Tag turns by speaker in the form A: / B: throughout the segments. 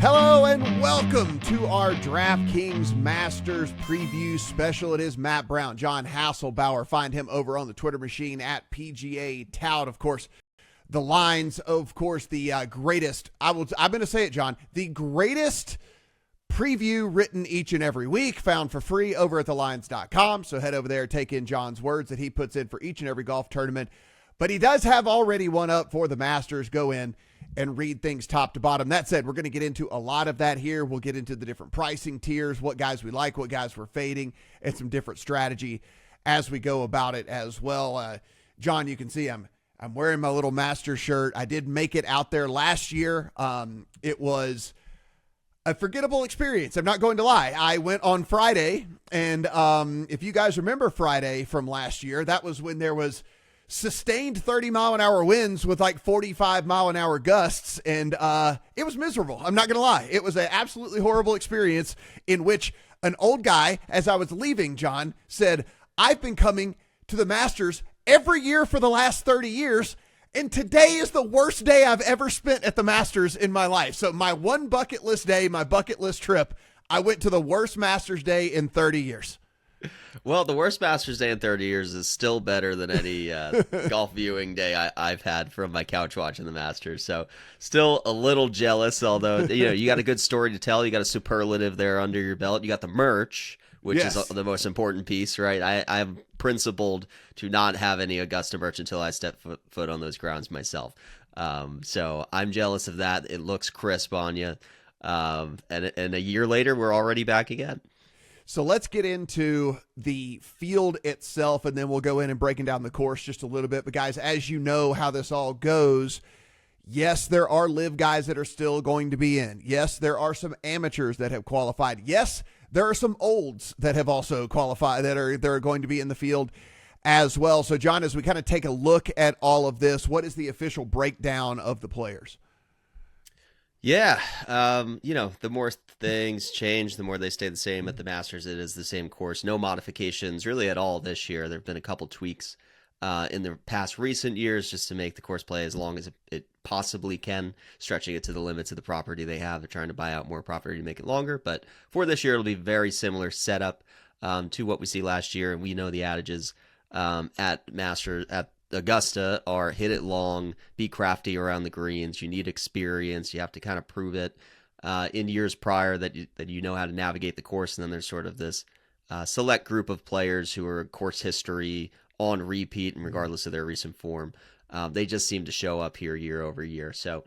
A: Hello and welcome to our DraftKings Masters preview special. It is Matt Brown, John Hasselbauer. Find him over on the Twitter machine at PGA Tout. Of course, the lines, of course, the greatest, I'm going to say it, John, the greatest preview written each and every week, found for free over at thelines.com. So head over there, take in John's words that he puts in for each and every golf tournament. But he does have already one up for the Masters. Go in and read things top to bottom. That said, we're going to get into a lot of that here. We'll get into the different pricing tiers, what guys we like, what guys we're fading, and some different strategy as we go about it as well. John, you can see I'm wearing my little Masters shirt. I did make it out there last year. It was a forgettable experience. I'm not going to lie. I went on Friday, and if you guys remember Friday from last year, that was when there was sustained 30-mile-an-hour winds with like 45-mile-an-hour gusts, and it was miserable. I'm not going to lie. It was an absolutely horrible experience in which an old guy, as I was leaving, John, said, I've been coming to the Masters every year for the last 30 years, and today is the worst day I've ever spent at the Masters in my life. So my one bucket list day, my bucket list trip, I went to the worst Masters day in 30 years.
B: Well, the worst Masters day in 30 years is still better than any golf viewing day I've had from my couch watching the Masters. So still a little jealous, although, you got a good story to tell. You got a superlative there under your belt. You got the merch, which is the most important piece, right? I'm principled to not have any Augusta merch until I step foot on those grounds myself. So I'm jealous of that. It looks crisp on you. And a year later, we're already back again.
A: So let's get into the field itself, and then we'll go in and breaking down the course just a little bit. But, guys, as you know how this all goes, yes, there are live guys that are still going to be in. Yes, there are some amateurs that have qualified. Yes, there are some olds that have also qualified that are going to be in the field as well. So, John, as we kind of take a look at all of this, what is the official breakdown of the players?
B: Yeah, the more things change, the more they stay the same at the Masters. It is the same course, no modifications really at all this year. There have been a couple tweaks in the past recent years just to make the course play as long as it possibly can, stretching it to the limits of the property they have. They're trying to buy out more property to make it longer, but for this year, it'll be very similar setup to what we see last year, and we know the adages at Augusta are hit it long, be crafty around the greens. You need experience. You have to kind of prove it in years prior that you know how to navigate the course. And then there's sort of this select group of players who are course history on repeat, and regardless of their recent form, they just seem to show up here year over year. So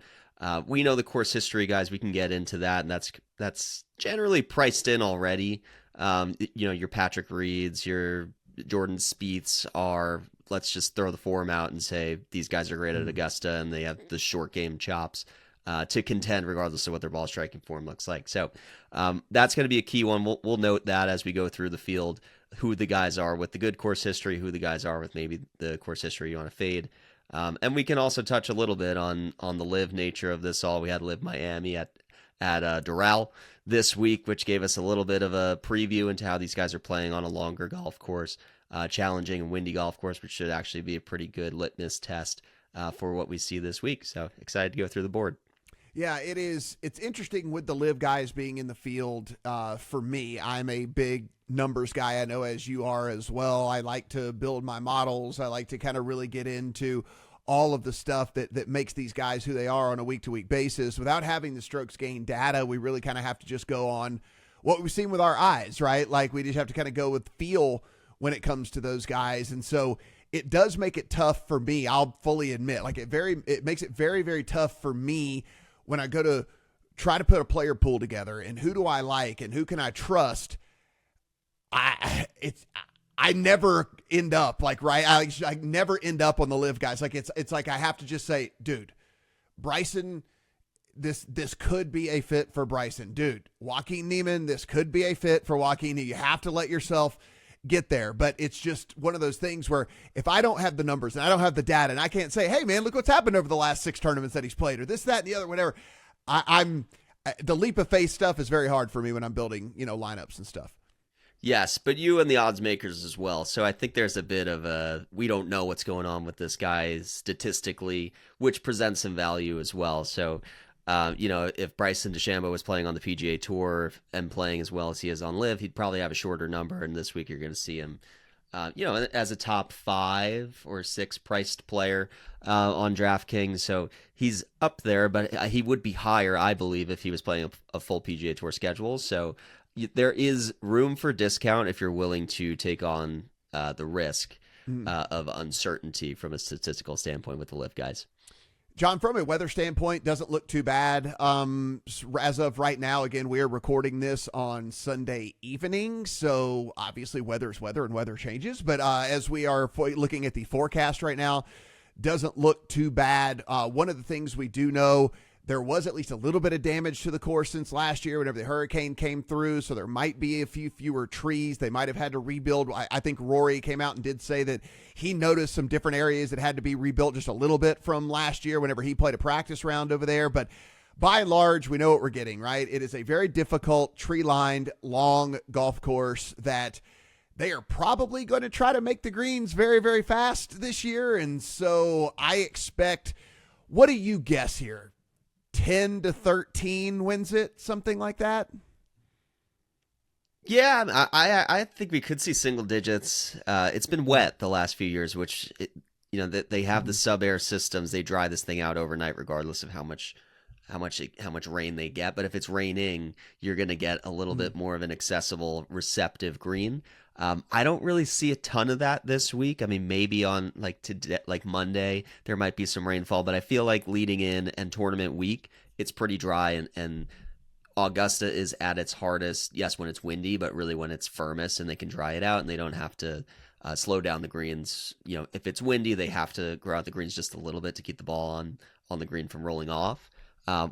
B: we know the course history, guys. We can get into that, and that's generally priced in already. Your Patrick Reeds, your Jordan Spieths are. Let's just throw the form out and say these guys are great at Augusta and they have the short game chops to contend regardless of what their ball striking form looks like. So that's going to be a key one. We'll note that as we go through the field, who the guys are with the good course history, who the guys are with maybe the course history you want to fade. And we can also touch a little bit on the live nature of this all. We had Live Miami at Doral this week, which gave us a little bit of a preview into how these guys are playing on a longer golf course. Challenging and windy golf course, which should actually be a pretty good litmus test for what we see this week. So excited to go through the board.
A: Yeah, it is. It's interesting with the live guys being in the field. For me, I'm a big numbers guy. I know as you are as well. I like to build my models. I like to kind of really get into all of the stuff that makes these guys who they are on a week-to-week basis. Without having the strokes gain data, we really kind of have to just go on what we've seen with our eyes, right? Like we just have to kind of go with feel when it comes to those guys. And so it does make it tough for me. I'll fully admit, like it makes it very, very tough for me when I go to try to put a player pool together and who do I like and who can I trust. I never end up like, right. I never end up on the live guys. Like it's like, I have to just say, dude, Bryson, this could be a fit for Bryson. Dude, Joaquin Niemann, this could be a fit for Joaquin. You have to let yourself get there. But it's just one of those things where if I don't have the numbers and I don't have the data and I can't say, hey man, look what's happened over the last 6 tournaments that he's played or this, that, and the other, whatever. The leap of faith stuff is very hard for me when I'm building, lineups and stuff.
B: Yes, but you and the odds makers as well. So I think there's a bit of we don't know what's going on with this guy statistically, which presents some value as well. So If Bryson DeChambeau was playing on the PGA Tour and playing as well as he is on Live, he'd probably have a shorter number. And this week you're going to see him, as a top 5 or 6 priced player on DraftKings. So he's up there, but he would be higher, I believe, if he was playing a full PGA Tour schedule. So there is room for discount if you're willing to take on the risk of uncertainty from a statistical standpoint with the Live guys.
A: John, from a weather standpoint, doesn't look too bad. As of right now, again, we're recording this on Sunday evening, so obviously weather is weather and weather changes. But as we are looking at the forecast right now, doesn't look too bad. One of the things we do know, there was at least a little bit of damage to the course since last year whenever the hurricane came through, so there might be a few fewer trees. They might have had to rebuild. I think Rory came out and did say that he noticed some different areas that had to be rebuilt just a little bit from last year whenever he played a practice round over there. But by and large, we know what we're getting, right? It is a very difficult, tree-lined, long golf course that they are probably going to try to make the greens very, very fast this year. And so I expect, what do you guess here? 10 to 13 wins it, something like that?
B: Yeah, I think we could see single digits. It's been wet the last few years, which they have the sub-air systems. They dry this thing out overnight, regardless of how much rain they get. But if it's raining, you're going to get a little bit more of an accessible, receptive green. I don't really see a ton of that this week. I mean, maybe on like Monday there might be some rainfall, but I feel like leading in and tournament week, it's pretty dry, and Augusta is at its hardest. Yes, when it's windy, but really when it's firmest, and they can dry it out, and they don't have to slow down the greens. If it's windy, they have to grow out the greens just a little bit to keep the ball on the green from rolling off.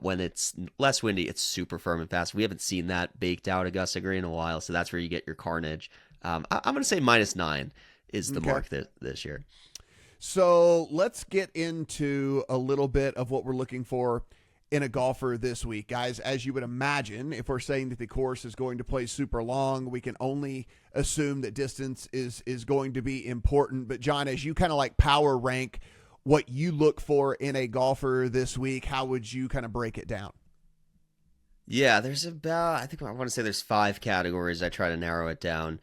B: When it's less windy, it's super firm and fast. We haven't seen that baked out Augusta green in a while, so that's where you get your carnage. I'm going to say -9 is the mark this year.
A: So let's get into a little bit of what we're looking for in a golfer this week. Guys, as you would imagine, if we're saying that the course is going to play super long, we can only assume that distance is going to be important. But John, as you kind of like power rank what you look for in a golfer this week, how would you kind of break it down?
B: Yeah, there's I want to say there's 5 categories. I try to narrow it down.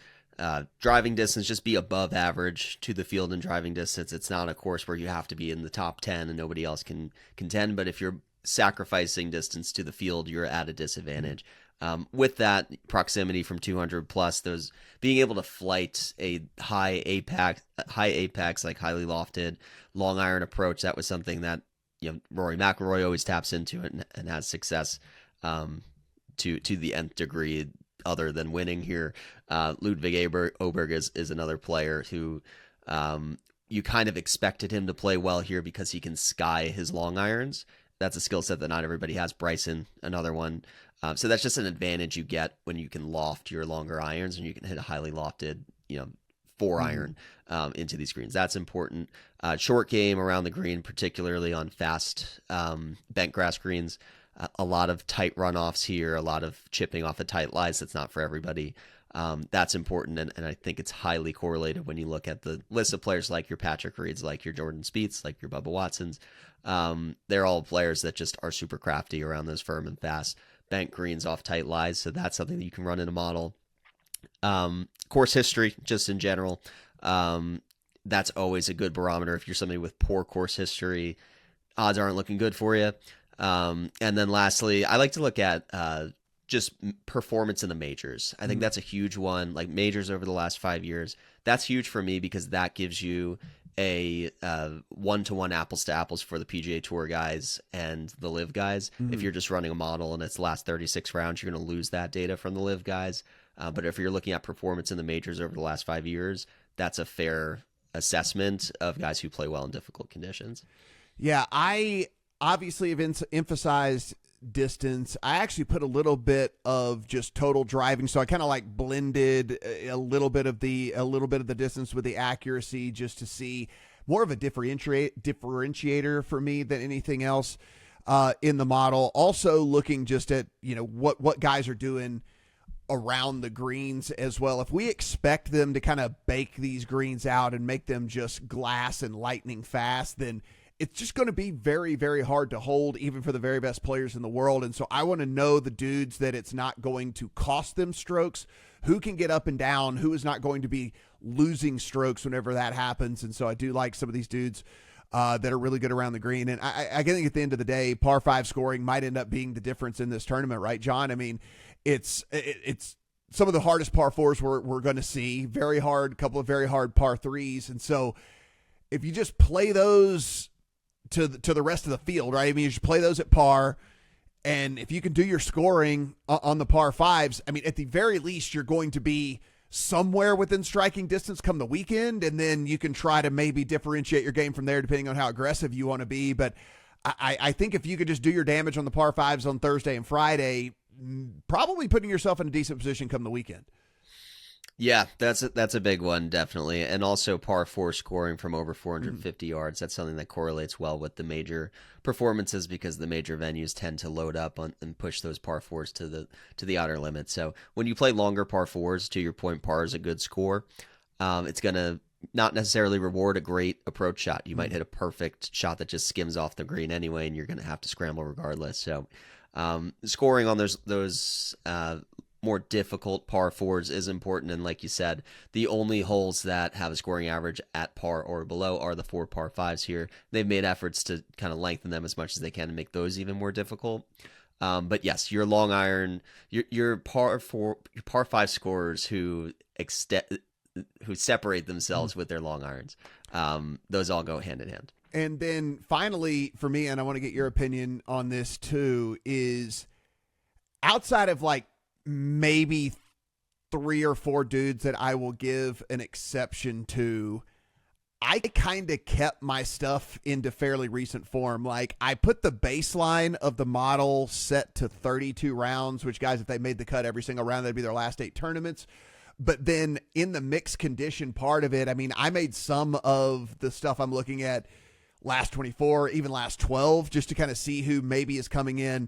B: Driving distance, just be above average to the field in driving distance. It's not a course where you have to be in the top 10 and nobody else can contend. But if you're sacrificing distance to the field, you're at a disadvantage. With that proximity from 200 plus, those being able to flight a high apex, like highly lofted long iron approach, that was something that Rory McIlroy always taps into it and has success to the nth degree. Other than winning here, Ludwig Oberg is another player who you kind of expected him to play well here because he can sky his long irons. That's a skill set that not everybody has. Bryson, another one. So that's just an advantage you get when you can loft your longer irons and you can hit a highly lofted, 4-iron into these greens. That's important. Short game around the green, particularly on fast bent grass greens. A lot of tight runoffs here, a lot of chipping off of tight lies. That's not for everybody. That's important, and I think it's highly correlated when you look at the list of players like your Patrick Reeds, like your Jordan Spieths, like your Bubba Watsons. They're all players that just are super crafty around those firm and fast bent greens off tight lies, so that's something that you can run in a model. Course history, just in general, that's always a good barometer. If you're somebody with poor course history, odds aren't looking good for you. And then lastly, I like to look at just performance in the majors. I think that's a huge one, like majors over the last 5 years. That's huge for me because that gives you a 1-to-1 apples to apples for the PGA Tour guys and the Live guys. If you're just running a model and it's the last 36 rounds, you're going to lose that data from the Live guys. But if you're looking at performance in the majors over the last 5 years, that's a fair assessment of guys who play well in difficult conditions.
A: Yeah, I obviously have emphasized distance. I actually put a little bit of just total driving, so I kind of like blended a little bit of the distance with the accuracy just to see more of a differentiator for me than anything else in the model. Also looking just at what guys are doing around the greens as well. If we expect them to kind of bake these greens out and make them just glass and lightning fast, then it's just going to be very, very hard to hold, even for the very best players in the world. And so I want to know the dudes that it's not going to cost them strokes, who can get up and down, who is not going to be losing strokes whenever that happens. And so I do like some of these dudes that are really good around the green. And I think at the end of the day, par 5 scoring might end up being the difference in this tournament, right, John? I mean, it's some of the hardest par 4s we're going to see. Very hard, couple of very hard par 3s. And so if you just play those to the rest of the field, right? I mean, you should play those at par, and if you can do your scoring on the par 5s, I mean, at the very least, you're going to be somewhere within striking distance come the weekend, and then you can try to maybe differentiate your game from there depending on how aggressive you want to be. But I think if you could just do your damage on the par 5s on Thursday and Friday, probably putting yourself in a decent position come the weekend.
B: Yeah, that's a big one, definitely. And also par 4 scoring from over 450 yards. That's something that correlates well with the major performances, because the major venues tend to load up and push those par 4s to the outer limit. So when you play longer par 4s, to your point, par is a good score. It's going to not necessarily reward a great approach shot. You might hit a perfect shot that just skims off the green anyway, and you're going to have to scramble regardless. So scoring on those more difficult par 4s is important. And like you said, the only holes that have a scoring average at par or below are the 4 par 5s here. They've made efforts to kind of lengthen them as much as they can to make those even more difficult. But yes, your long iron, your par 5 scorers who separate themselves with their long irons, those all go hand in hand.
A: And then finally for me, and I want to get your opinion on this too, is outside of like maybe 3 or 4 dudes that I will give an exception to, I kind of kept my stuff into fairly recent form. Like, I put the baseline of the model set to 32 rounds, which, guys, if they made the cut every single round, that'd be their last 8 tournaments. But then in the mixed condition part of it, I mean, I made some of the stuff I'm looking at last 24, even last 12, just to kind of see who maybe is coming in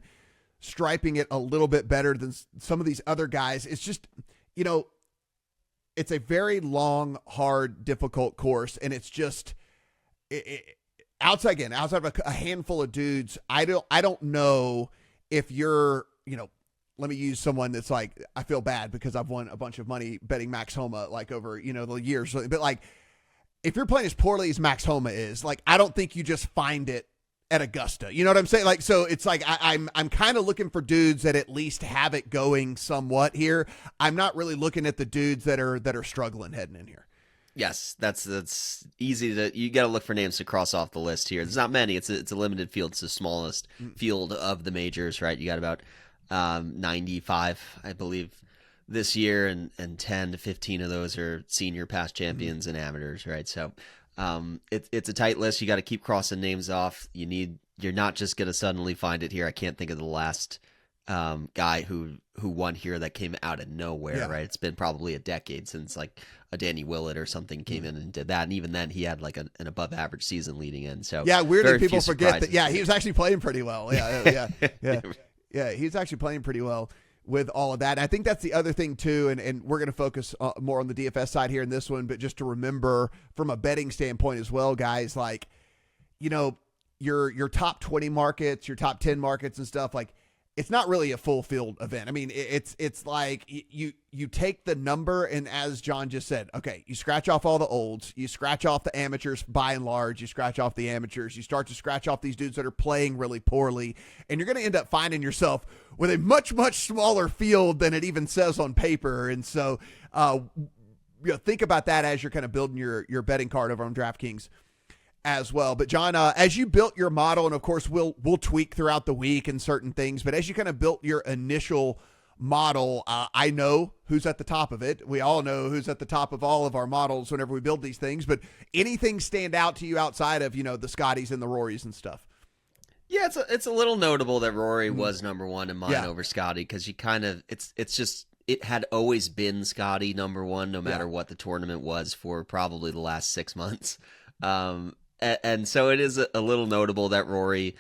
A: striping it a little bit better than some of these other guys. It's just, you know, it's a very hard, difficult course. And it's just outside of a handful of dudes, I don't know if you're, you know, let me use someone that's like, I feel bad because I've won a bunch of money betting Max Homa, like over, you know, the years, but like if you're playing as poorly as Max Homa is, like, I don't think you just find it at Augusta. You know what I'm saying? Like, so it's like I'm kind of looking for dudes that at least have it going somewhat here. I'm not really looking at the dudes that are struggling heading in here.
B: Yes, that's easy to. You got to look for names to cross off the list here. There's not many. It's a limited field. It's the smallest field of the majors, right? You got about 95, I believe, this year, and 10 to 15 of those are senior past champions and amateurs, right? So it's a tight list. You got to keep crossing names off. You're not just going to suddenly find it here. I can't think of the last guy who won here that came out of nowhere, right? It's been probably a decade since like a Danny Willett or something came in and did that. And even then he had like an above average season leading in. So
A: yeah, weirdly people forget that. Yeah, he was actually playing pretty well. Yeah, he's actually playing pretty well with all of that. And I think that's the other thing too, and we're going to focus more on the DFS side here in this one, but just to remember from a betting standpoint as well, guys, like, you know, your top 20 markets, your top 10 markets and stuff, like, it's not really a full field event. I mean, it's like you take the number, and as John just said, okay, you scratch off all the olds, you scratch off the amateurs by and large, you scratch off the amateurs, you start to scratch off these dudes that are playing really poorly, and you're going to end up finding yourself with a much, much smaller field than it even says on paper. And so, think about that as you're kind of building your betting card over on DraftKings as well. But John, as you built your model, and of course we'll tweak throughout the week and certain things, but as you kind of built your initial model, I know who's at the top of it. We all know who's at the top of all of our models whenever we build these things, but anything stand out to you outside of, you know, the Scotties and the Rorys and stuff?
B: Yeah, it's a little notable that Rory was number one in mine over Scotty, because you kind of, it's just, it had always been Scotty number one, no matter what the tournament was for probably the last 6 months. And so it is a little notable that Rory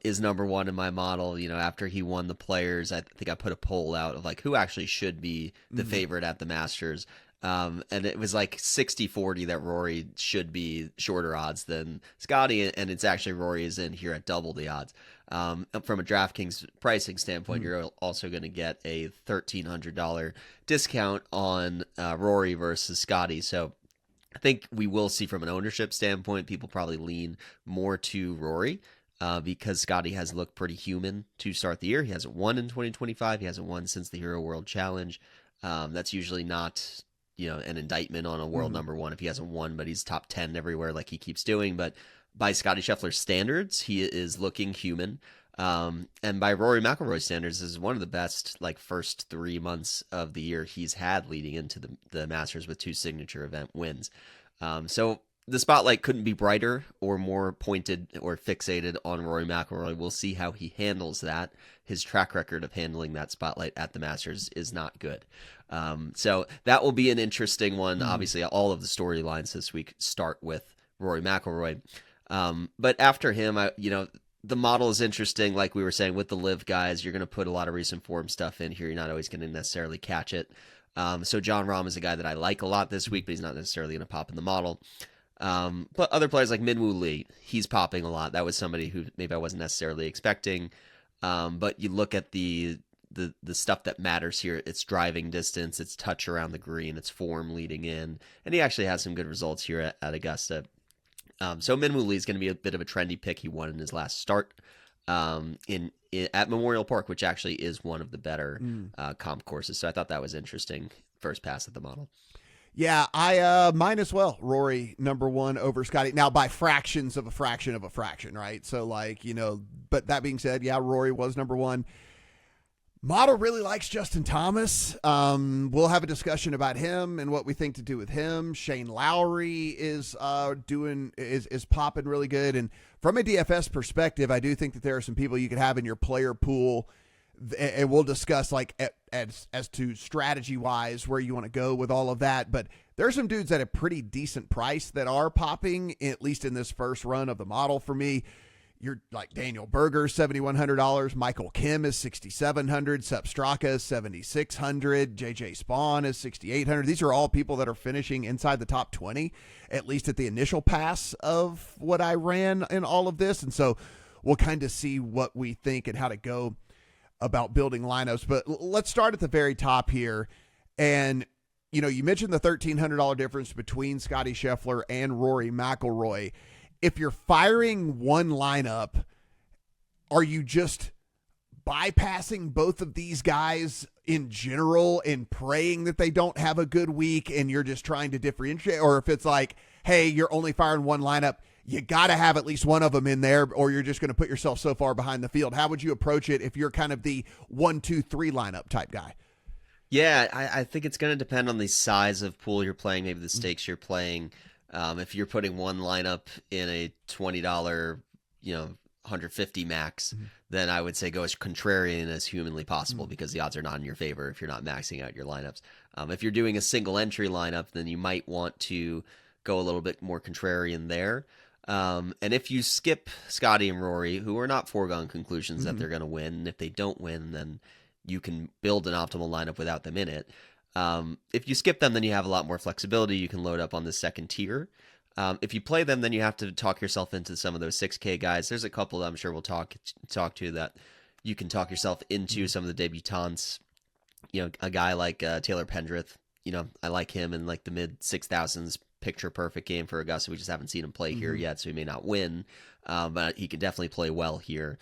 B: is number one in my model. You know, after he won the Players, I think I put a poll out of like who actually should be the favorite at the Masters. And it was like 60-40 that Rory should be shorter odds than Scotty, and it's actually Rory is in here at double the odds. From a DraftKings pricing standpoint, you're also going to get a $1,300 discount on Rory versus Scotty. So I think we will see from an ownership standpoint, people probably lean more to Rory because Scotty has looked pretty human to start the year. He hasn't won in 2025. He hasn't won since the Hero World Challenge. That's usually not an indictment on a world number one if he hasn't won, but he's top 10 everywhere like he keeps doing. But by Scotty Scheffler's standards, he is looking human. And by Rory McIlroy's standards, this is one of the best first 3 months of the year he's had leading into the Masters with 2 signature event wins. So the spotlight couldn't be brighter or more pointed or fixated on Rory McIlroy. We'll see how he handles that. His track record of handling that spotlight at the Masters is not good. So that will be an interesting one. Obviously, all of the storylines this week start with Rory McIlroy. But after him, the model is interesting. Like we were saying with the live guys, you're going to put a lot of recent form stuff in here. You're not always going to necessarily catch it. So John Rahm is a guy that I like a lot this week, but he's not necessarily going to pop in the model. But other players like Min Woo Lee, he's popping a lot. That was somebody who maybe I wasn't necessarily expecting. But you look at the stuff that matters here. It's driving distance, it's touch around the green, it's form leading in. And he actually has some good results here at Augusta. So Min Woo Lee is going to be a bit of a trendy pick. He won in his last start at Memorial Park, which actually is one of the better comp courses. So I thought that was interesting. First pass at the model.
A: Yeah, I mine as well. Rory number one over Scotty. Now by fractions of a fraction of a fraction, right? So but that being said, yeah, Rory was number one. Model really likes Justin Thomas. We'll have a discussion about him and what we think to do with him. Shane Lowry is popping really good. And from a DFS perspective, I do think that there are some people you could have in your player pool, and we'll discuss as to strategy wise where you want to go with all of that. But there are some dudes at a pretty decent price that are popping, at least in this first run of the model for me. You're like Daniel Berger, $7,100. Michael Kim is $6,700. Sepp Straka is $7,600. JJ Spawn is $6,800. These are all people that are finishing inside the top 20, at least at the initial pass of what I ran in all of this. And so we'll kind of see what we think and how to go about building lineups. But let's start at the very top here. And, you mentioned the $1,300 difference between Scotty Scheffler and Rory McIlroy. If you're firing one lineup, are you just bypassing both of these guys in general and praying that they don't have a good week and you're just trying to differentiate? Or if it's like, hey, you're only firing one lineup, you got to have at least one of them in there, or you're just going to put yourself so far behind the field. How would you approach it if you're kind of the 1, 2, 3 lineup type guy?
B: Yeah, I think it's going to depend on the size of pool you're playing, maybe the stakes you're playing. If you're putting one lineup in a $20, 150 max, then I would say go as contrarian as humanly possible because the odds are not in your favor if you're not maxing out your lineups. If you're doing a single entry lineup, then you might want to go a little bit more contrarian there. And if you skip Scotty and Rory, who are not foregone conclusions that they're going to win, and if they don't win, then you can build an optimal lineup without them in it. If you skip them, then you have a lot more flexibility. You can load up on the second tier. If you play them, then you have to talk yourself into some of those 6K guys. There's a couple that I'm sure we'll talk to that you can talk yourself into. Some of the debutantes, a guy like Taylor Pendrith. I like him in the mid 6,000s, picture perfect game for Augusta. We just haven't seen him play here yet, so he may not win, but he can definitely play well here.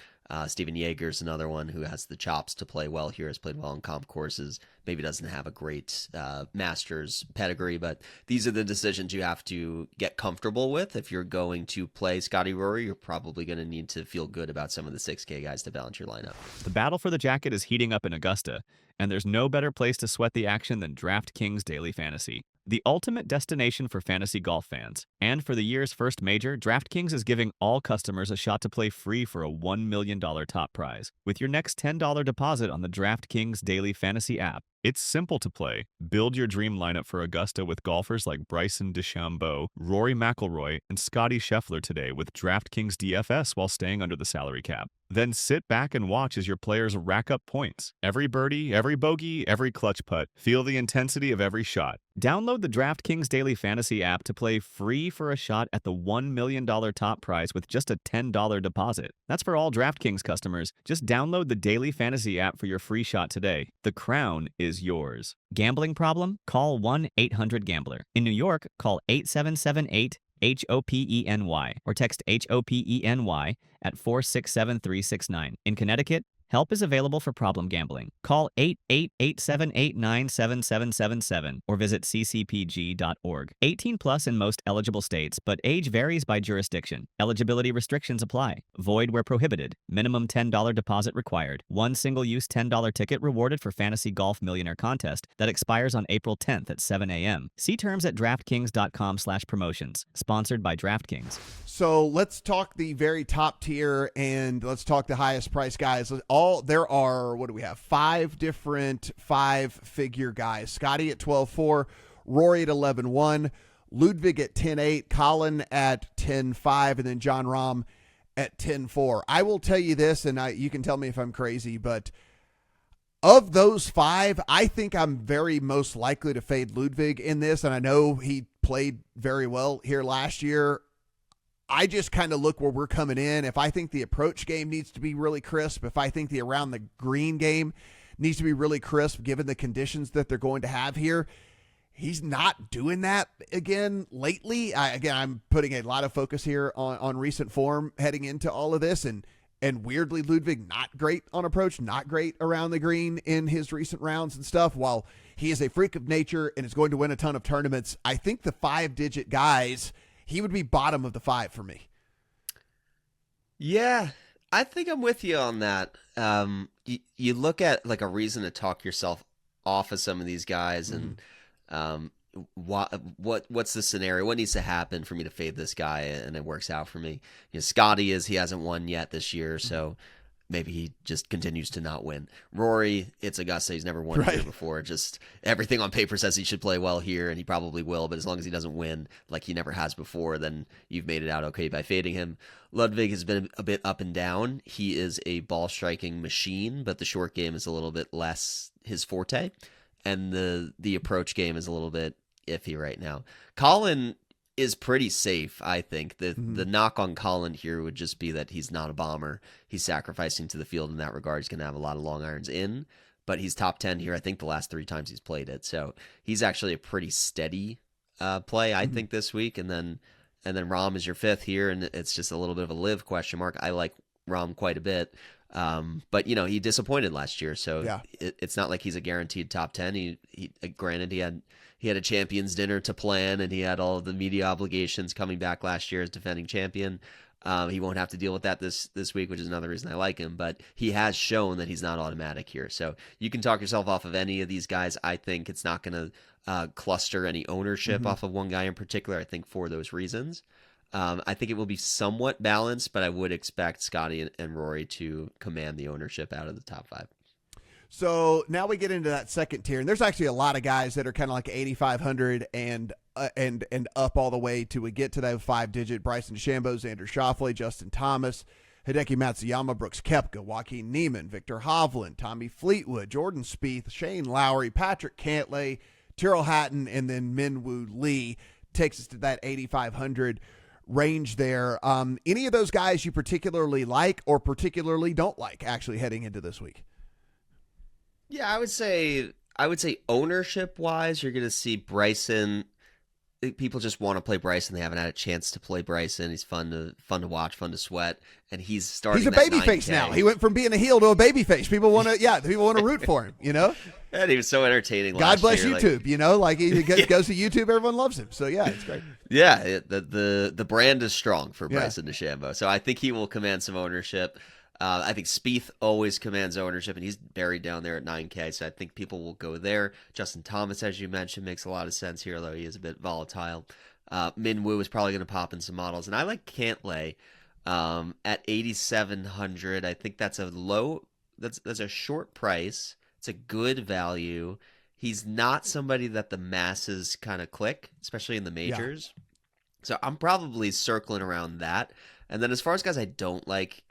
B: Steven Yeager's another one who has the chops to play well here, has played well in comp courses, maybe doesn't have a great Masters pedigree, but these are the decisions you have to get comfortable with. If you're going to play Scotty Rory, you're probably going to need to feel good about some of the 6K guys to balance your lineup.
C: The battle for the jacket is heating up in Augusta, and there's no better place to sweat the action than DraftKings Daily Fantasy, the ultimate destination for fantasy golf fans. And for the year's first major, DraftKings is giving all customers a shot to play free for a $1 million top prize with your next $10 deposit on the DraftKings Daily Fantasy app. It's simple to play. Build your dream lineup for Augusta with golfers like Bryson DeChambeau, Rory McIlroy, and Scotty Scheffler today with DraftKings DFS while staying under the salary cap. Then sit back and watch as your players rack up points. Every birdie, every bogey, every clutch putt. Feel the intensity of every shot. Download the DraftKings Daily Fantasy app to play free for a shot at the $1 million top prize with just a $10 deposit. That's for all DraftKings customers. Just download the Daily Fantasy app for your free shot today. The crown is yours. Gambling problem? Call 1-800-GAMBLER. In New York, call 8778-HOPENY or text HOPENY at 467-369. In Connecticut, help is available for problem gambling. Call 888-789-7777 or visit ccpg.org. 18 plus in most eligible states, but age varies by jurisdiction. Eligibility restrictions apply. Void where prohibited. Minimum $10 deposit required. One single-use $10 ticket rewarded for Fantasy Golf Millionaire Contest that expires on April 10th at 7 a.m. See terms at DraftKings.com/promotions. Sponsored by DraftKings.
A: So let's talk the very top tier and let's talk the highest price guys. There are, what do we have? 5 different 5-figure guys. Scotty at 12.4, Rory at 11.1, Ludwig at 10.8, Colin at 10.5, and then John Rahm at 10.4. I will tell you this, and you can tell me if I'm crazy, but of those 5, I think I'm very most likely to fade Ludwig in this, and I know he played very well here last year. I just kind of look where we're coming in. If I think the approach game needs to be really crisp, if I think the around the green game needs to be really crisp, given the conditions that they're going to have here, he's not doing that again lately. I'm putting a lot of focus here on recent form heading into all of this, and weirdly, Ludwig not great on approach, not great around the green in his recent rounds and stuff. While he is a freak of nature and is going to win a ton of tournaments, I think the 5-digit guys, he would be bottom of the 5 for me.
B: Yeah, I think I'm with you on that. You look at like a reason to talk yourself off of some of these guys, and what's the scenario? What needs to happen for me to fade this guy and it works out for me? Scotty he hasn't won yet this year, so maybe he just continues to not win. Rory, it's Augusta. He's never won here before. Just everything on paper says he should play well here, and he probably will. But as long as he doesn't win like he never has before, then you've made it out okay by fading him. Ludwig has been a bit up and down. He is a ball striking machine, but the short game is a little bit less his forte, and the approach game is a little bit iffy right now. Colin is pretty safe, I think. The knock on Colin here would just be that he's not a bomber. He's sacrificing to the field in that regard. He's going to have a lot of long irons in, but he's top 10 here, I think, the last 3 times he's played it. So he's actually a pretty steady play, I think, this week. And then Rahm is your 5th here, and it's just a little bit of a live question mark. I like Rahm quite a bit. But he disappointed last year, so it's not like he's a guaranteed top 10. He granted he had a champions dinner to plan, and he had all of the media obligations coming back last year as defending champion. He won't have to deal with that this week, which is another reason I like him, but he has shown that he's not automatic here. So you can talk yourself off of any of these guys. I think it's not going to cluster any ownership off of one guy in particular, I think, for those reasons. I think it will be somewhat balanced, but I would expect Scotty and Rory to command the ownership out of the top 5.
A: So now we get into that second tier, and there's actually a lot of guys that are kind of like 8,500 and up all the way to we get to that 5-digit. Bryson DeChambeau, Xander Schauffele, Justin Thomas, Hideki Matsuyama, Brooks Koepka, Joaquin Niemann, Victor Hovland, Tommy Fleetwood, Jordan Spieth, Shane Lowry, Patrick Cantlay, Tyrrell Hatton, and then Minwoo Lee takes us to that 8,500 range there. Any of those guys you particularly like or particularly don't like actually heading into this week?
B: Yeah, I would say ownership wise, you're going to see Bryson. People just want to play Bryson. They haven't had a chance to play Bryson. He's fun to watch, fun to sweat, and he's starting.
A: He's a baby face now. He went from being a heel to a baby face. People want to root for him.
B: And he was so entertaining.
A: God bless
B: year.
A: YouTube. He goes to YouTube. Everyone loves him. So yeah, it's great.
B: Yeah, the brand is strong for Bryson DeChambeau. So I think he will command some ownership. I think Spieth always commands ownership, and he's buried down there at 9K, so I think people will go there. Justin Thomas, as you mentioned, makes a lot of sense here, though he is a bit volatile. Minwoo is probably going to pop in some models, and I like Cantlay at 8,700. I think that's a low. That's a short price. It's a good value. He's not somebody that the masses kind of click, especially in the majors. Yeah. So I'm probably circling around that. And then as far as guys I don't like,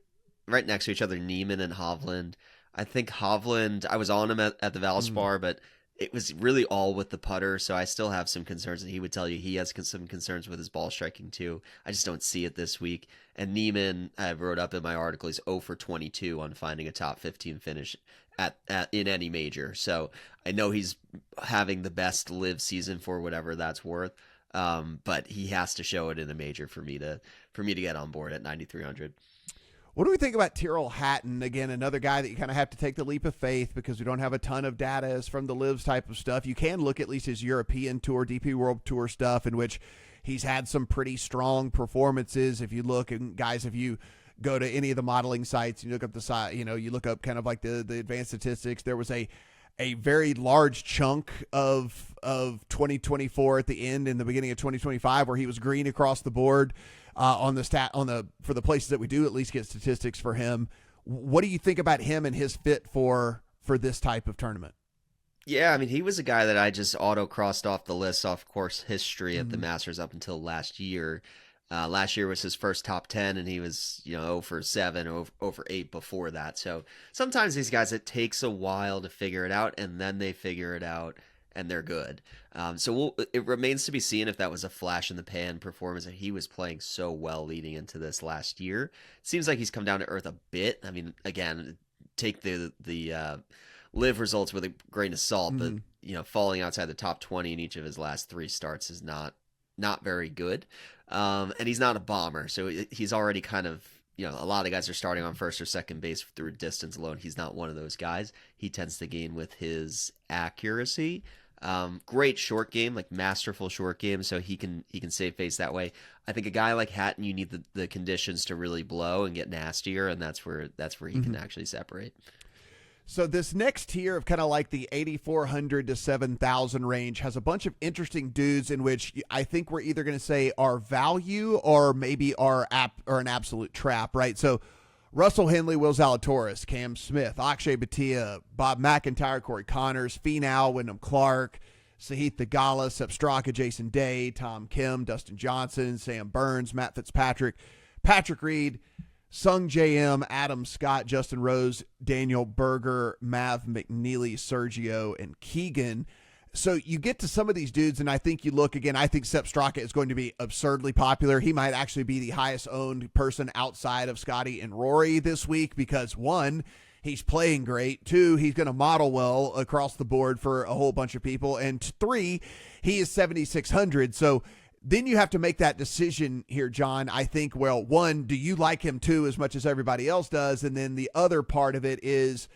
B: right next to each other, Niemann and Hovland. I think Hovland, I was on him at the Valspar, but it was really all with the putter. So I still have some concerns, and he would tell you he has some concerns with his ball striking too. I just don't see it this week. And Neiman, I wrote up in my article, he's 0 for 22 on finding a top 15 finish at in any major. So I know he's having the best live season for whatever that's worth. But he has to show it in a major for me to get on board at 9,300.
A: What do we think about Tyrrell Hatton? Again, another guy that you kind of have to take the leap of faith because we don't have a ton of data as from the lives type of stuff. You can look at least his European Tour, DP World Tour stuff, in which he's had some pretty strong performances. If you look, and guys, if you go to any of the modeling sites, you look up the site, you look up kind of like the advanced statistics. There was a very large chunk of 2024 at the end and the beginning of 2025 where he was green across the board. For the places that we do at least get statistics for him. What do you think about him and his fit for this type of tournament?
B: Yeah, I mean, he was a guy that I just auto-crossed off the list off course history at the Masters up until last year. Last year was his first top 10, and he was 0 for 7, 0 for 8 before that. So sometimes these guys, it takes a while to figure it out, and then they figure it out, and they're good. It remains to be seen if that was a flash in the pan performance, and he was playing so well leading into this last year. It seems like he's come down to earth a bit. I mean, again, take the live results with a grain of salt, but falling outside the top 20 in each of his last 3 starts is not very good. And he's not a bomber, so he's already kind of, a lot of guys are starting on first or second base through distance alone. He's not one of those guys. He tends to gain with his accuracy. Great short game, like masterful short game, so he can save face that way. I think a guy like Hatton, you need the conditions to really blow and get nastier, and that's where he can actually separate.
A: So this next tier of kind of like the 8,400 to 7,000 range has a bunch of interesting dudes in which I think we're either going to say are value or maybe are an absolute trap, right? So Russell Henley, Will Zalatoris, Cam Smith, Akshay Bhatia, Bob McIntyre, Corey Connors, Finau, Wyndham Clark, Sahith Theegala, Sepp Straka, Jason Day, Tom Kim, Dustin Johnson, Sam Burns, Matt Fitzpatrick, Patrick Reed, Sung J.M., Adam Scott, Justin Rose, Daniel Berger, Mav McNeely, Sergio, and Keegan. So you get to some of these dudes, and I think you look again, I think Sepp Straka is going to be absurdly popular. He might actually be the highest owned person outside of Scotty and Rory this week because, 1, he's playing great. 2, he's going to model well across the board for a whole bunch of people. And 3, he is 7,600. So then you have to make that decision here, John. I think, 1, do you like him too as much as everybody else does? And then the other part of it is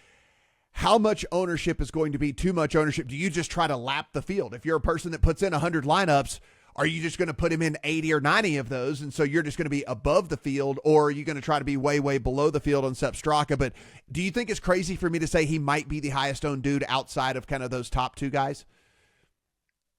A: how much ownership is going to be too much ownership. Do you just try to lap the field? If you're a person that puts in 100 lineups, are you just going to put him in 80 or 90 of those? And so you're just going to be above the field, or are you going to try to be way, way below the field on Sepp Straka? But do you think it's crazy for me to say he might be the highest owned dude outside of kind of those top 2 guys?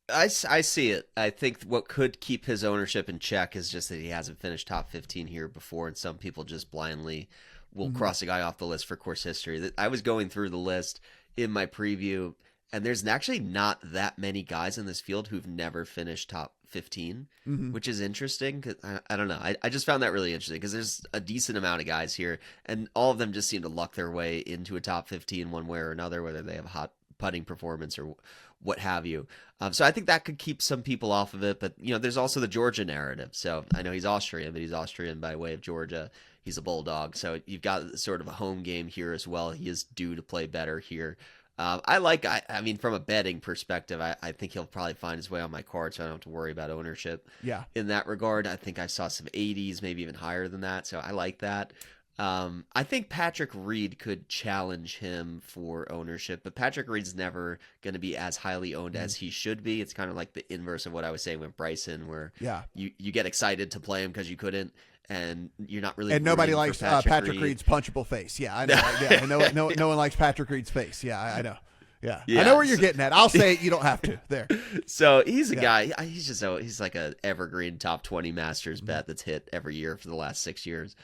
B: I see it. I think what could keep his ownership in check is just that he hasn't finished top 15 here before, and some people just blindly will cross a guy off the list for course history. I was going through the list in my preview, and there's actually not that many guys in this field who've never finished top 15, which is interesting. 'Cause I don't know. I just found that really interesting because there's a decent amount of guys here, and all of them just seem to luck their way into a top 15 one way or another, whether they have a hot putting performance or what have you. So I think that could keep some people off of it. But, there's also the Georgia narrative. So I know he's Austrian, but he's Austrian by way of Georgia. He's a Bulldog. So you've got sort of a home game here as well. He is due to play better here. I mean, from a betting perspective, I think he'll probably find his way on my card, so I don't have to worry about ownership.
A: Yeah.
B: In that regard, I think I saw some 80s, maybe even higher than that. So I like that. I think Patrick Reed could challenge him for ownership, but Patrick Reed's never going to be as highly owned as he should be. It's kind of like the inverse of what I was saying with Bryson, where you get excited to play him because you couldn't, and you're not really.
A: And nobody likes Patrick Reed's punchable face. Yeah, I know. Yeah, no one likes Patrick Reed's face. Yeah, I know. Yeah. I know where you're getting at. I'll say it. You don't have to. There.
B: So he's a guy. He's like a evergreen top 20 Masters bet that's hit every year for the last 6 years.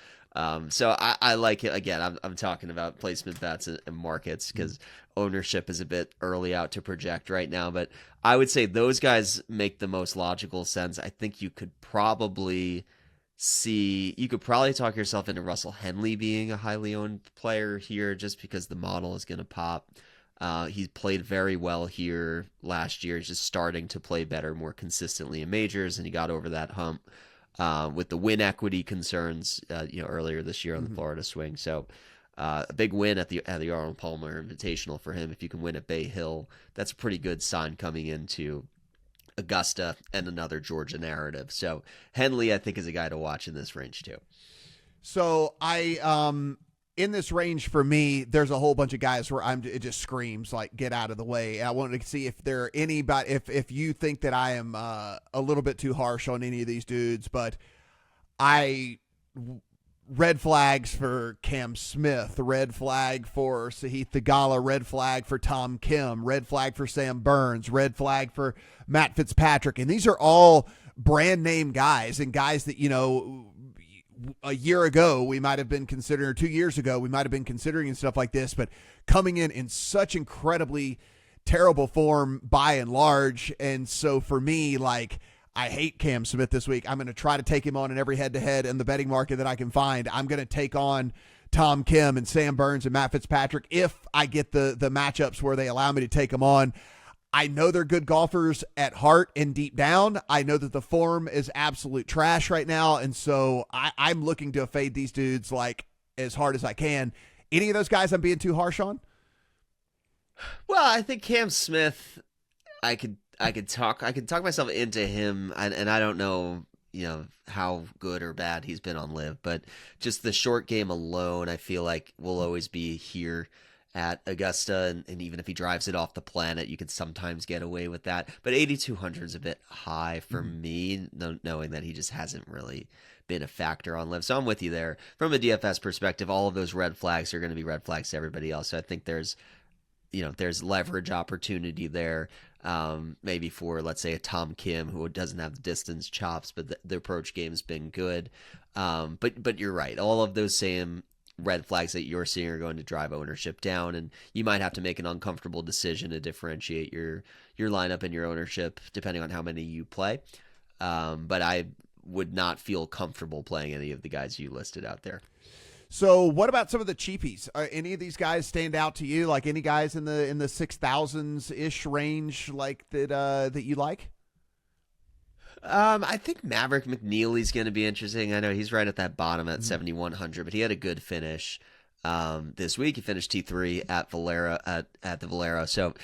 B: So I like it. Again, I'm talking about placement bets and markets because ownership is a bit early out to project right now. But I would say those guys make the most logical sense. I think you could probably talk yourself into Russell Henley being a highly owned player here just because the model is going to pop. He played very well here last year. He's just starting to play better, more consistently in majors, and he got over that hump with the win equity concerns, earlier this year on the Florida swing. So a big win at the Arnold Palmer Invitational for him. If you can win at Bay Hill, that's a pretty good sign coming into Augusta and another Georgia narrative. So Henley, I think, is a guy to watch in this range too.
A: So in this range for me, there's a whole bunch of guys where it just screams like, get out of the way. And I wanted to see if there are anybody, if you think that I am a little bit too harsh on any of these dudes, but red flags for Cam Smith, red flag for Sahith Theegala, red flag for Tom Kim, red flag for Sam Burns, red flag for Matt Fitzpatrick. And these are all brand name guys and guys that, a year ago we might have been considering, or 2 years ago we might have been considering and stuff like this, but coming in such incredibly terrible form by and large. And so for me, I hate Cam Smith this week. I'm going to try to take him on in every head-to-head in the betting market that I can find. I'm going to take on Tom Kim and Sam Burns and Matt Fitzpatrick if I get the matchups where they allow me to take them on. I know they're good golfers at heart and deep down. I know that the form is absolute trash right now, and so I'm looking to fade these dudes as hard as I can. Any of those guys I'm being too harsh on?
B: Well, I think Cam Smith, I could talk myself into him, and I don't know, how good or bad he's been on LIV, but just the short game alone, I feel like will always be here at Augusta, and even if he drives it off the planet, you can sometimes get away with that. But 8,200 is a bit high for me, knowing that he just hasn't really been a factor on LIV. So I'm with you there. From a DFS perspective, all of those red flags are going to be red flags to everybody else. So I think there's leverage opportunity there. Maybe for, let's say, a Tom Kim who doesn't have the distance chops, but the approach game's been good. But you're right. All of those same red flags that you're seeing are going to drive ownership down, and you might have to make an uncomfortable decision to differentiate your lineup and your ownership depending on how many you play. But I would not feel comfortable playing any of the guys you listed out there.
A: So what about some of the cheapies? Are any of these guys stand out to you? Like any guys in the 6,000s ish range that you like?
B: I think Maverick McNeely's going to be interesting. I know he's right at that bottom at 7,100, but he had a good finish this week. He finished T3 at Valero at the Valero, so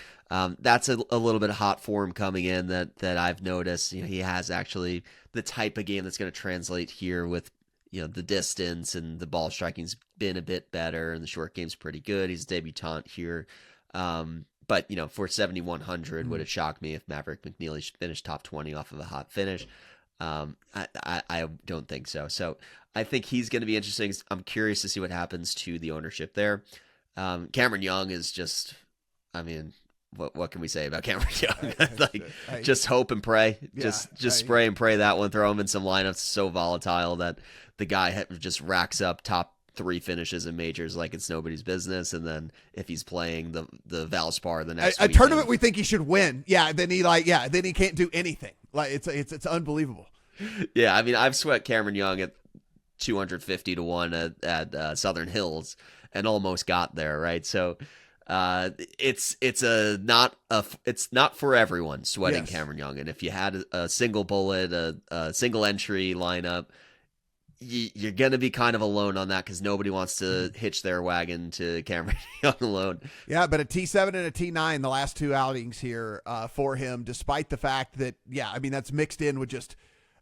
B: that's a little bit of hot form coming in that I've noticed. He has actually the type of game that's going to translate here with the distance, and the ball striking's been a bit better, and the short game's pretty good. He's a debutant here. But, for 7,100, would it shock me if Maverick McNeely finished top 20 off of a hot finish? I don't think so. So I think he's going to be interesting. I'm curious to see what happens to the ownership there. Cameron Young is just, what can we say about Cameron Young? Just hope and pray. Just spray and pray that one. Throw him in some lineups so volatile that the guy just racks up top 3 finishes in majors like it's nobody's business, and then if he's playing the Valspar the next
A: a tournament we think he should win, then he can't do anything. It's unbelievable.
B: Yeah, I've sweat Cameron Young at 250 to 1 at Southern Hills and almost got there, right? So it's not for everyone sweating Cameron Young, and if you had a single bullet, a single entry lineup, you're going to be kind of alone on that because nobody wants to hitch their wagon to Cameron Young alone. Yeah,
A: but a T7 and a T9 the last 2 outings here for him, despite the fact that, that's mixed in with just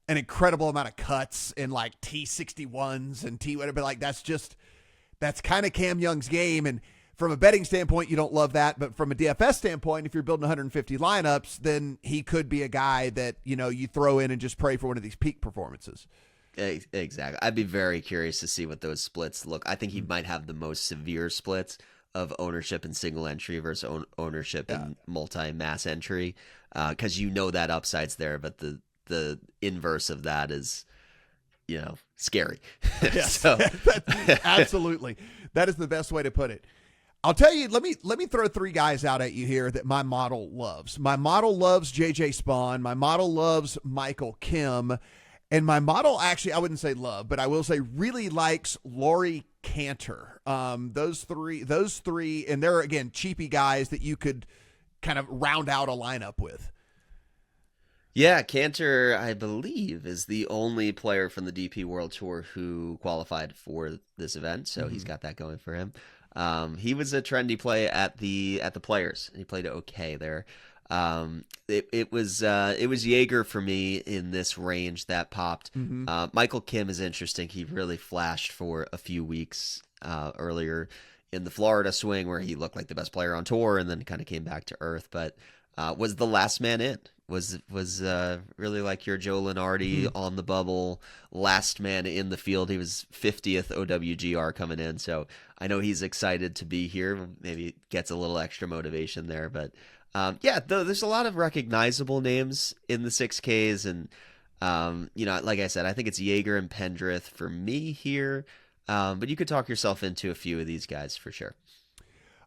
A: an incredible amount of cuts and T61s and but that's kind of Cam Young's game. And from a betting standpoint, you don't love that. But from a DFS standpoint, if you're building 150 lineups, then he could be a guy that, you throw in and just pray for one of these peak performances.
B: Exactly. I'd be very curious to see what those splits look. I think he might have the most severe splits of ownership in single entry versus ownership in multi-mass entry, because that upside's there, but the inverse of that is, scary.
A: Yes, absolutely. That is the best way to put it. I'll tell you, let me throw 3 guys out at you here that my model loves. My model loves JJ Spawn. My model loves Michael Kim. And my model actually, I wouldn't say love, but I will say really likes Laurie Cantor. Those three, and they're, again, cheapy guys that you could kind of round out a lineup with.
B: Yeah, Cantor, I believe, is the only player from the DP World Tour who qualified for this event, so he's got that going for him. He was a trendy play at the Players. He played okay there. It was Jaeger for me in this range that popped. Michael Kim is interesting. He really flashed for a few weeks earlier in the Florida swing where he looked like the best player on tour and then kind of came back to earth, but was the last man in. Was really like your Joe Lenardi on the bubble, last man in the field. He was 50th OWGR coming in, so I know he's excited to be here. Maybe gets a little extra motivation there, but there's a lot of recognizable names in the 6Ks, and like I said, I think it's Jaeger and Pendrith for me here, but you could talk yourself into a few of these guys for sure.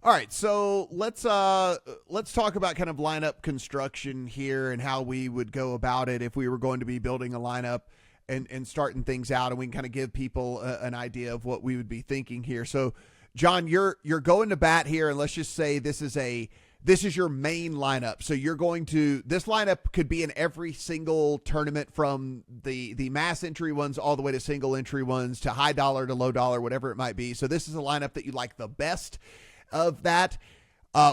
A: All right, so let's talk about kind of lineup construction here and how we would go about it if we were going to be building a lineup and starting things out, and we can kind of give people an idea of what we would be thinking here. So, John, you're going to bat here, and let's just say this is your main lineup. So this lineup could be in every single tournament, from the mass entry ones all the way to single entry ones to high dollar to low dollar, whatever it might be. So this is a lineup that you like the best of that.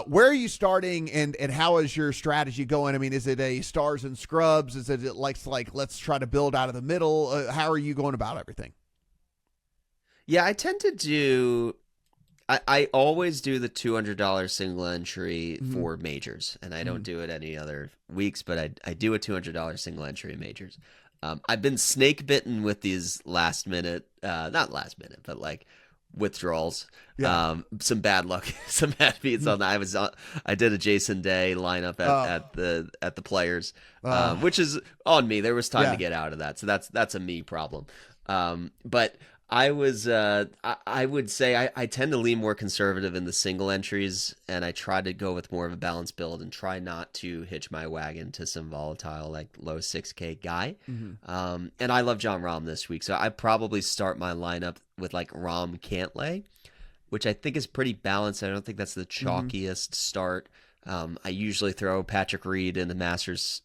A: Where are you starting, and how is your strategy going? I mean, is it a stars and scrubs? Is it like let's try to build out of the middle? How are you going about everything?
B: Yeah, I tend to do. I always do the $200 single entry for majors, and I don't do it any other weeks, but I do a $200 single entry in majors. I've been snake bitten with these last minute, not last minute, but like withdrawals.
A: Yeah.
B: Some bad luck, some bad beats on that. I did a Jason Day lineup at the Players, which is on me. There was time to get out of that, so that's a me problem. But I would say I tend to lean more conservative in the single entries, and I try to go with more of a balanced build and try not to hitch my wagon to some volatile, like low 6K guy. And I love John Rahm this week, so I probably start my lineup with like Rahm Cantlay, which I think is pretty balanced. I don't think that's the chalkiest start. I usually throw Patrick Reed in the Masters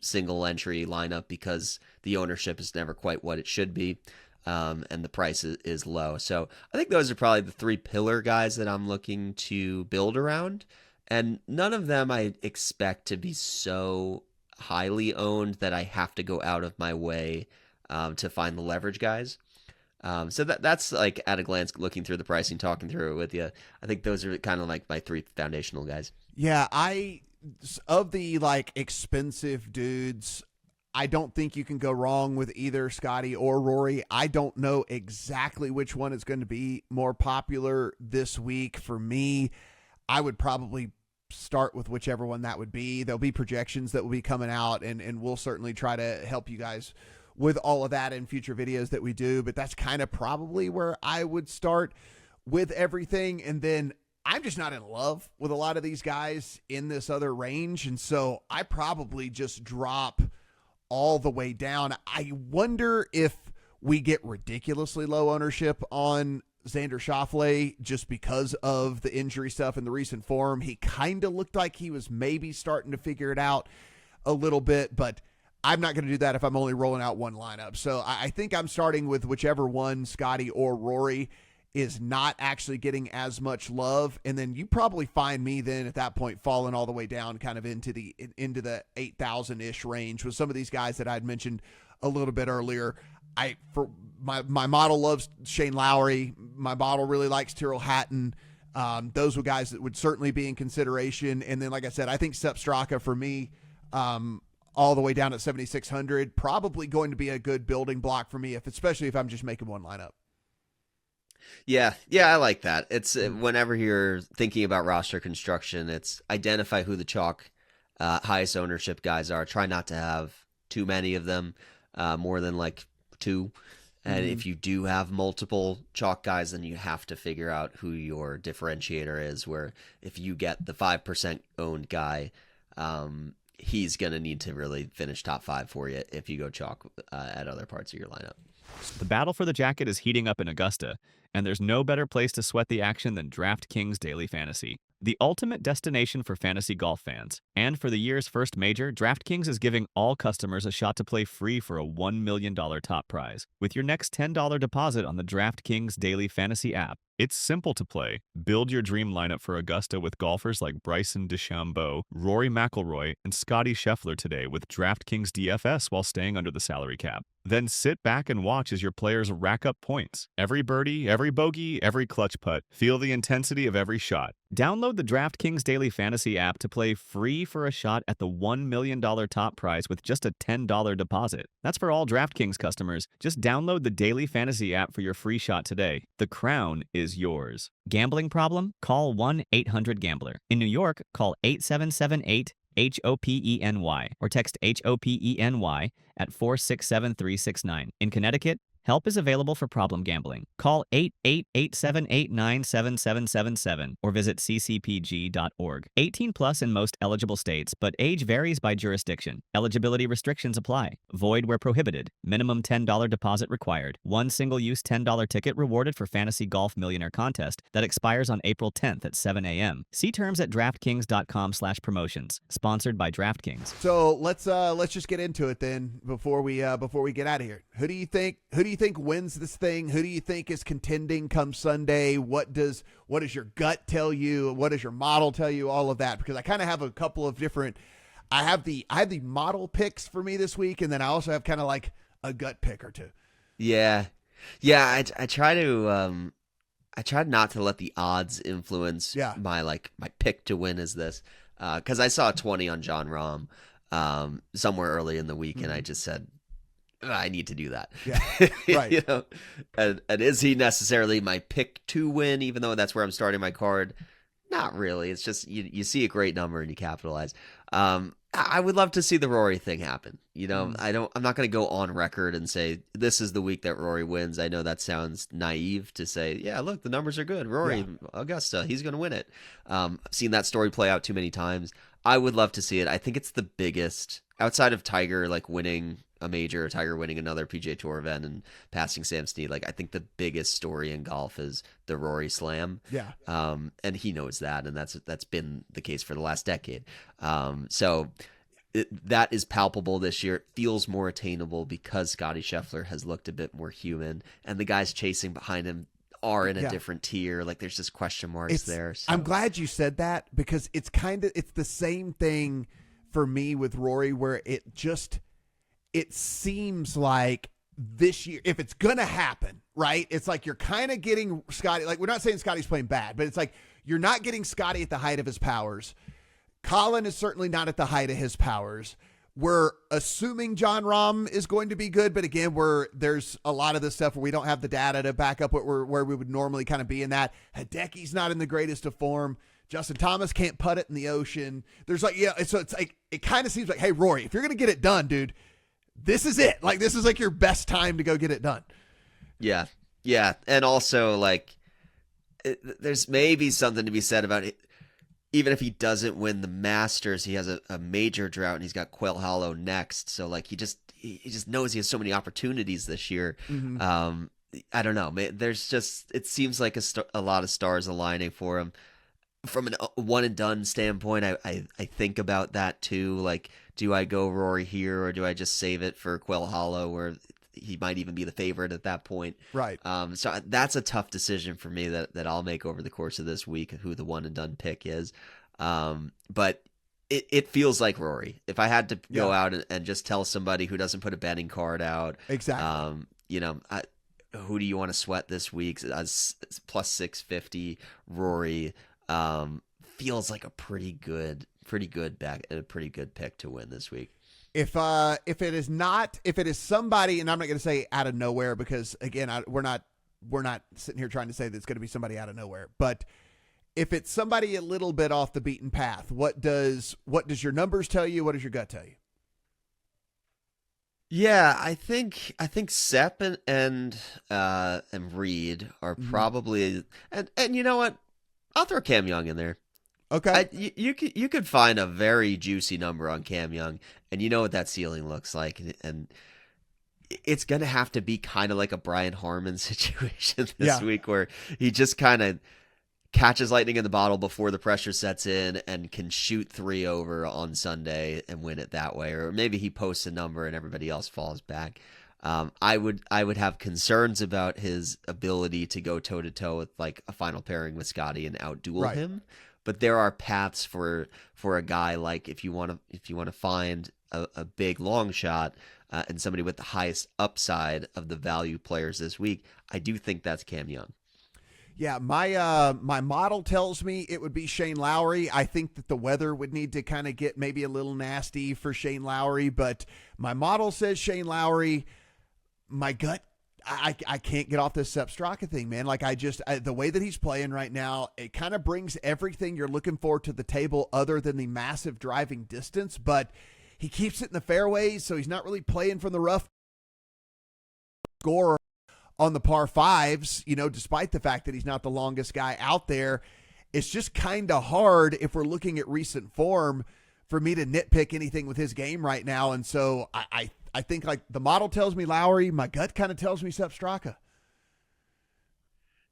B: single entry lineup because the ownership is never quite what it should be. And the price is low. So I think those are probably the three pillar guys that I'm looking to build around. And none of them I expect to be so highly owned that I have to go out of my way to find the leverage guys. So that's like at a glance, looking through the pricing, talking through it with you. I think those are kind of like my three foundational guys.
A: Yeah, of the like expensive dudes, I don't think you can go wrong with either Scotty or Rory. I don't know exactly which one is going to be more popular this week. For me, I would probably start with whichever one that would be. There'll be projections that will be coming out, and we'll certainly try to help you guys with all of that in future videos that we do. But that's kind of probably where I would start with everything. And then I'm just not in love with a lot of these guys in this other range. And so I probably just drop all the way down. I wonder if we get ridiculously low ownership on Xander Schauffele just because of the injury stuff and the recent form. He kind of looked like he was maybe starting to figure it out a little bit, but I'm not going to do that if I'm only rolling out one lineup. So I think I'm starting with whichever one, Scotty or Rory, is not actually getting as much love. And then you probably find me then at that point falling all the way down kind of into the 8,000-ish range with some of these guys that I'd mentioned a little bit earlier. For my model loves Shane Lowry. My model really likes Tyrrell Hatton. Those were guys that would certainly be in consideration. And then, like I said, I think Sepp Straka for me, all the way down at 7,600, probably going to be a good building block for me, especially if I'm just making one lineup.
B: Yeah, I like that. It's whenever you're thinking about roster construction, it's identify who the chalk highest ownership guys are. Try not to have too many of them, more than like two. And if you do have multiple chalk guys, then you have to figure out who your differentiator is, where if you get the 5% owned guy, he's going to need to really finish top 5 for you if you go chalk at other parts of your lineup.
C: The battle for the jacket is heating up in Augusta, and there's no better place to sweat the action than DraftKings Daily Fantasy, the ultimate destination for fantasy golf fans. And for the year's first major, DraftKings is giving all customers a shot to play free for a $1 million top prize with your next $10 deposit on the DraftKings Daily Fantasy app. It's simple to play. Build your dream lineup for Augusta with golfers like Bryson DeChambeau, Rory McIlroy, and Scotty Scheffler today with DraftKings DFS while staying under the salary cap. Then sit back and watch as your players rack up points. Every birdie, every bogey, every clutch putt. Feel the intensity of every shot. Download the DraftKings Daily Fantasy app to play free for a shot at the $1 million top prize with just a $10 deposit. That's for all DraftKings customers. Just download the Daily Fantasy app for your free shot today. The crown is yours. Gambling problem? Call 1-800-GAMBLER. In New York, call 8778-HOPENY or text HOPENY at 467-369. In Connecticut, help is available for problem gambling. Call 888-789-7777 or visit ccpg.org. 18 plus in most eligible states, but age varies by jurisdiction. Eligibility restrictions apply. Void where prohibited. Minimum $10 deposit required. One single-use $10 ticket rewarded for Fantasy Golf Millionaire Contest that expires on April 10th at 7 a.m. See terms at DraftKings.com/promotions. Sponsored by DraftKings.
A: So let's just get into it then before we get out of here. Who do you think wins this thing? Who do you think is contending come Sunday? What does your gut tell you? What does your model tell you? All of that, because I kind of have a couple of different. I have the model picks for me this week, and then I also have kind of like a gut pick or two.
B: Yeah. I try to I tried not to let the odds influence my pick to win is this, because I saw 20 on John Rahm somewhere early in the week, and I just said, I need to do that.
A: Yeah, right.
B: And is he necessarily my pick to win, even though that's where I'm starting my card? Not really. It's just you see a great number and you capitalize. I would love to see the Rory thing happen. I'm not going to go on record and say this is the week that Rory wins. I know that sounds naive to say, yeah, look, the numbers are good. Rory, Augusta, he's going to win it. I've seen that story play out too many times. I would love to see it. I think it's the biggest outside of Tiger, winning a major, Tiger winning another PGA Tour event and passing Sam Snead. I think the biggest story in golf is the Rory Slam.
A: Yeah.
B: And he knows that, and that's been the case for the last decade. So that is palpable this year. It feels more attainable because Scotty Scheffler has looked a bit more human, and the guys chasing behind him are in a different tier. There's just question marks there. So.
A: I'm glad you said that, because it's the same thing for me with Rory, where it seems like this year, if it's going to happen, right? It's like you're kind of getting Scotty. We're not saying Scotty's playing bad, but it's like you're not getting Scotty at the height of his powers. Colin is certainly not at the height of his powers. We're assuming John Rahm is going to be good, but again, there's a lot of this stuff where we don't have the data to back up where we would normally kind of be in that. Hideki's not in the greatest of form. Justin Thomas can't putt it in the ocean. There's so it's like it kind of seems like, hey, Rory, if you're going to get it done, dude, this is it. This is your best time to go get it done.
B: Yeah. Yeah. And also there's maybe something to be said about it. Even if he doesn't win the Masters, he has a major drought and he's got Quail Hollow next. So he just knows he has so many opportunities this year. Mm-hmm. I don't know. There's it seems like a lot of stars aligning for him. From a one and done standpoint, I think about that too. Do I go Rory here, or do I just save it for Quail Hollow, where he might even be the favorite at that point?
A: Right.
B: So that's a tough decision for me that I'll make over the course of this week, who the one and done pick is. But it feels like Rory. If I had to go out and just tell somebody who doesn't put a betting card out,
A: exactly.
B: Who do you want to sweat this week? Plus 650 Rory. Feels like a pretty good back and a pretty good pick to win this week.
A: If it is somebody, and I'm not going to say out of nowhere, because again, we're not sitting here trying to say that it's going to be somebody out of nowhere, but if it's somebody a little bit off the beaten path, what does your numbers tell you? What does your gut tell you?
B: Yeah, I think Sepp and Reed are probably, and you know what? I'll throw Cam Young in there.
A: Okay.
B: You could find a very juicy number on Cam Young, and you know what that ceiling looks like, and it's gonna have to be kind of like a Brian Harmon situation this
A: Yeah.
B: week, where he just kind of catches lightning in the bottle before the pressure sets in and can shoot 3 over on Sunday and win it that way, or maybe he posts a number and everybody else falls back. I would have concerns about his ability to go toe to toe with like a final pairing with Scotty and outduel
A: Right.
B: him. But there are paths for a guy, like if you want to find a big long shot and somebody with the highest upside of the value players this week. I do think that's Cam Young.
A: Yeah, my model tells me it would be Shane Lowry. I think that the weather would need to kind of get maybe a little nasty for Shane Lowry, but my model says Shane Lowry. My gut, I can't get off this Sepp Straka thing, man. Like the way that he's playing right now, it kind of brings everything you're looking for to the table other than the massive driving distance, but he keeps it in the fairways, so he's not really playing from the rough score on the par fives, despite the fact that he's not the longest guy out there. It's just kind of hard if we're looking at recent form for me to nitpick anything with his game right now. And so I think like the model tells me Lowry, my gut kind of tells me Sepp Straka.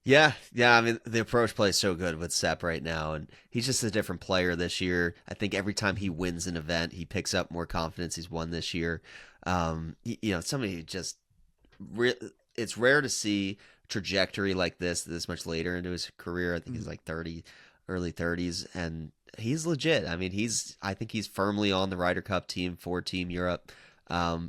B: Yeah. I mean, the approach play is so good with Sepp right now, and he's just a different player this year. I think every time he wins an event, he picks up more confidence. He's won this year. Somebody who just it's rare to see trajectory like this much later into his career. I think he's like 30, early 30s, and he's legit. I mean, I think he's firmly on the Ryder Cup team for Team Europe.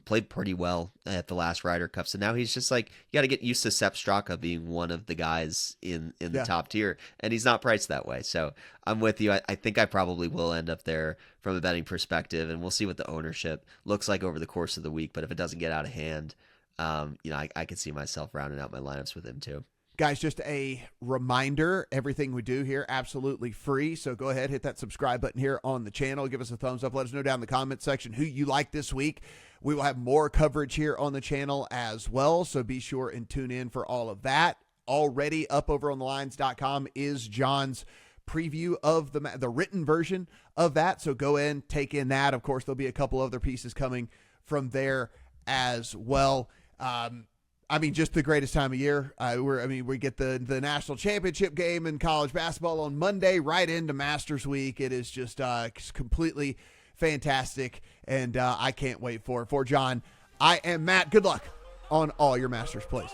B: Played pretty well at the last Ryder Cup, so now he's just like, you got to get used to Sepp Straka being one of the guys in the top tier, and he's not priced that way. So I'm with you. I think I probably will end up there from a betting perspective, and we'll see what the ownership looks like over the course of the week. But if it doesn't get out of hand, I could see myself rounding out my lineups with him too.
A: Guys, just a reminder, everything we do here, absolutely free. So go ahead, hit that subscribe button here on the channel. Give us a thumbs up. Let us know down in the comment section who you like this week. We will have more coverage here on the channel as well. So be sure and tune in for all of that. Already up over on thelines.com is John's preview of the written version of that. So go in, take in that. Of course, there'll be a couple other pieces coming from there as well. Just the greatest time of year. We get the national championship game in college basketball on Monday, right into Masters Week. It is just completely fantastic, and I can't wait for it. For John, I am Matt. Good luck on all your Masters plays.